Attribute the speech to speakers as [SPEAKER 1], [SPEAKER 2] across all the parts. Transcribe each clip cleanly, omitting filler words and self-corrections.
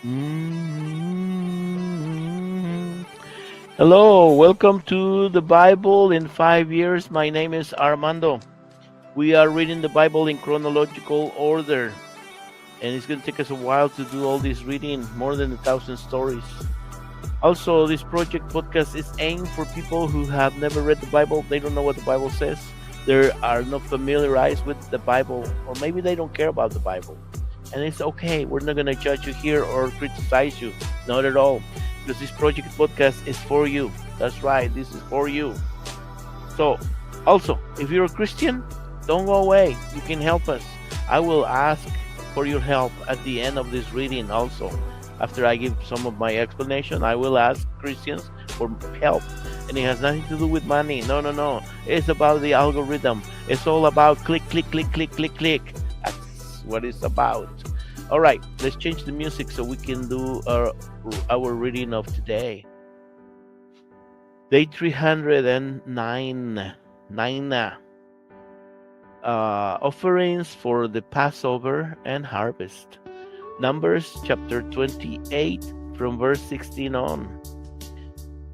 [SPEAKER 1] Mm. Hello, welcome to the Bible in 5 years. My name is Armando. We are reading the Bible in chronological order, and it's going to take us a while to do all this reading, more than 1,000 stories. Also, this project podcast is aimed for people who have never read the Bible. They don't know what the Bible says. They are not familiarized with the Bible, or maybe they don't care about the Bible. And it's okay. We're not going to judge you here or criticize you. Not at all. Because this project podcast is for you. That's right. This is for you. So, also, if you're a Christian, don't go away. You can help us. I will ask for your help at the end of this reading also. After I give some of my explanation, I will ask Christians for help. And it has nothing to do with money. No, no, no. It's about the algorithm. It's all about click, click, click, click, click, click. That's what it's about. All right, let's change the music so we can do our reading of today. Day 309. Offerings for the Passover and harvest. Numbers chapter 28 from verse 16 on.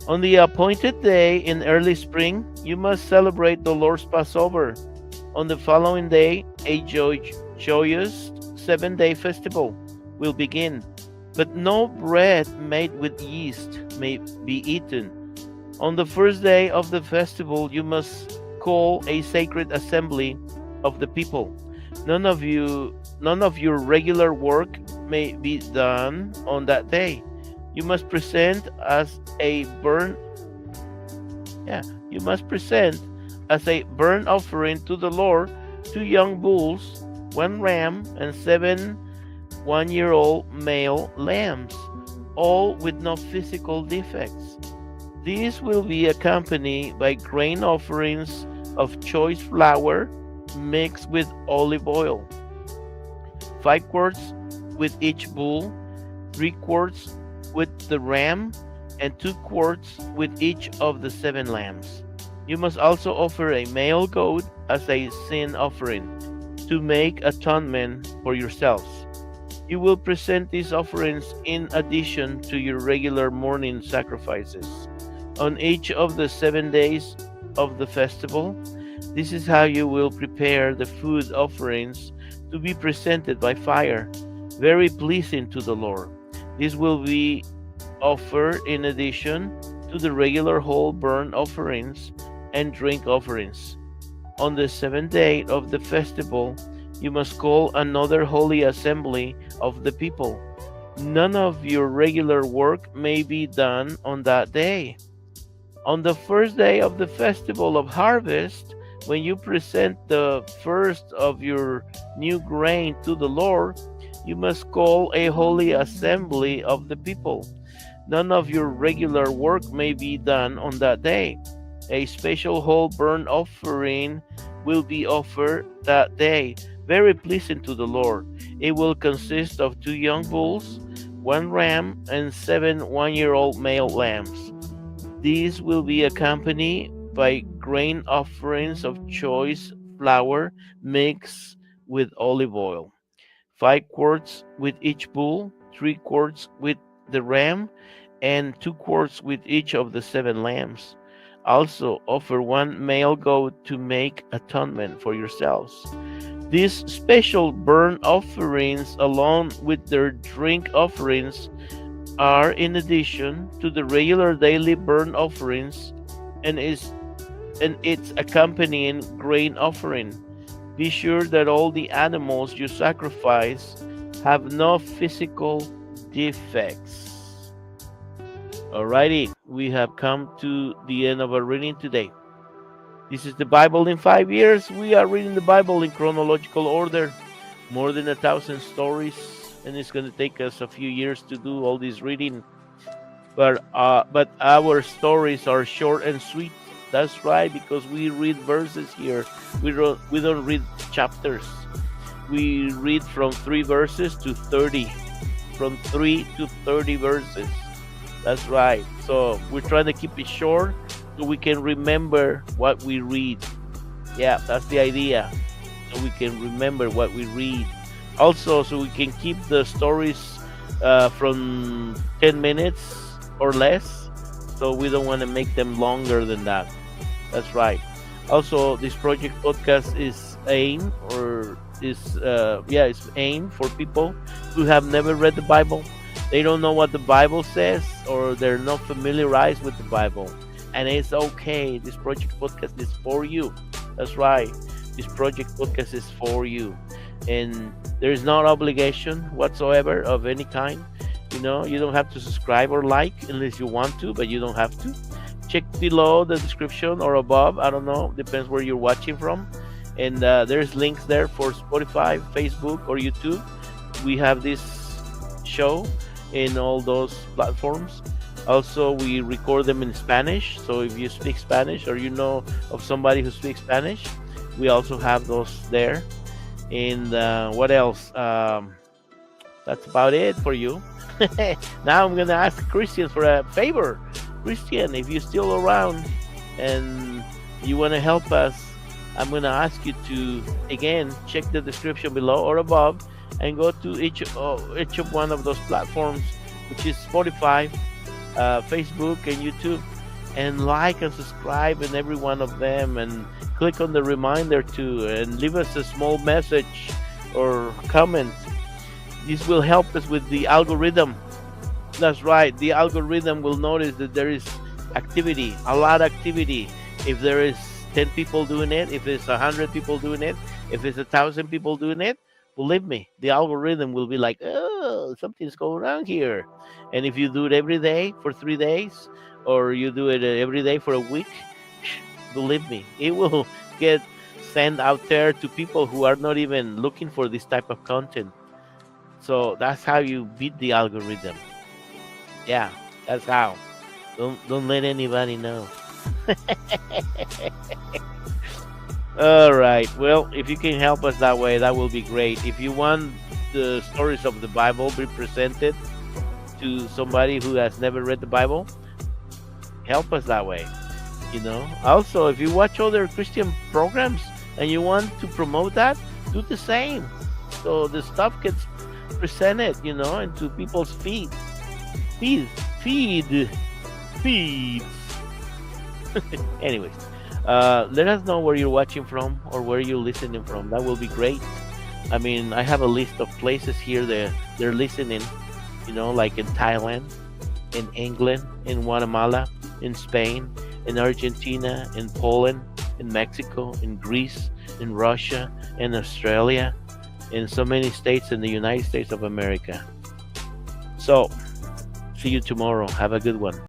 [SPEAKER 1] On the appointed day in early spring, you must celebrate the Lord's Passover. On the following day, a joyous 7-day festival will begin, but no bread made with yeast may be eaten. On the first day of the festival, you must call a sacred assembly of the people. None of your regular work may be done on that day. You must present as a burnt offering to the Lord 2 young bulls, 1 ram, and 7 one-year-old male lambs, all with no physical defects. These will be accompanied by grain offerings of choice flour mixed with olive oil. 5 quarts with each bull, 3 quarts with the ram, and 2 quarts with each of the 7 lambs. You must also offer a male goat as a sin offering to make atonement for yourselves. You will present these offerings in addition to your regular morning sacrifices. On each of the 7 days of the festival, this is how you will prepare the food offerings to be presented by fire, very pleasing to the Lord. This will be offered in addition to the regular whole burnt offerings and drink offerings. On the 7th day of the festival, you must call another holy assembly of the people. None of your regular work may be done on that day. On the first day of the festival of harvest, when you present the first of your new grain to the Lord, you must call a holy assembly of the people. None of your regular work may be done on that day. A special whole burnt offering will be offered that day, very pleasing to the Lord. It will consist of 2 young bulls, 1 ram, and 7 one-year-old male lambs. These will be accompanied by grain offerings of choice flour mixed with olive oil. 5 quarts with each bull, 3 quarts with the ram, and 2 quarts with each of the 7 lambs. Also offer 1 male goat to make atonement for yourselves. These special burnt offerings, along with their drink offerings, are in addition to the regular daily burnt offerings and its accompanying grain offering. Be sure that all the animals you sacrifice have no physical defects. Alrighty, we have come to the end of our reading today. This is the Bible in 5 years. We are reading the Bible in chronological order, more than 1,000 stories, and it's going to take us a few years to do all this reading. But our stories are short and sweet. That's right, because we read verses here. We don't read chapters. We read from 3 verses to 30, from 3 to 30 verses. That's right. So we're trying to keep it short so we can remember what we read. Yeah, that's the idea. So we can remember what we read. Also, so we can keep the stories from 10 minutes or less. So we don't want to make them longer than that. That's right. Also, this project podcast is aimed or is yeah, it's aimed for people who have never read the Bible. They don't know what the Bible says, or they're not familiarized with the Bible, and it's okay. This project podcast is for you. That's right. This project podcast is for you, and there is no obligation whatsoever of any kind. You don't have to subscribe or like unless you want to, but you don't have to. Check below the description or above. I don't know, depends where you're watching from. And there's links there for Spotify, Facebook, or YouTube. We have this show in all those platforms. Also, we record them in Spanish. So if you speak Spanish or you know of somebody who speaks Spanish, we also have those there. And what else? That's about it for you. Now I'm gonna ask Christian for a favor. Christian, if you're still around and you want to help us, I'm gonna ask you to again check the description below or above and go to each of one of those platforms, which is Spotify, Facebook, and YouTube, and like and subscribe in every one of them, and click on the reminder too, and leave us a small message or comment. This will help us with the algorithm. That's right. The algorithm will notice that there is activity, a lot of activity. If there is 10 people doing it, if it's 100 people doing it, if it's 1,000 people doing it, believe me, the algorithm will be like, oh, something's going on here. And if you do it every day for 3 days, or you do it every day for a week, believe me, it will get sent out there to people who are not even looking for this type of content. So that's how you beat the algorithm. Yeah, that's how. Don't let anybody know. All right. Well, if you can help us that way, that will be great. If you want the stories of the Bible be presented to somebody who has never read the Bible, help us that way. Also, if you watch other Christian programs and you want to promote that, do the same. So the stuff gets presented, into people's feeds. Feeds. Anyways, let us know where you're watching from or where you're listening from. That will be great. I mean, I have a list of places here that they're listening, like in Thailand, in England, in Guatemala, in Spain, in Argentina, in Poland, in Mexico, in Greece, in Russia, in Australia, in so many states in the United States of America. So, see you tomorrow. Have a good one.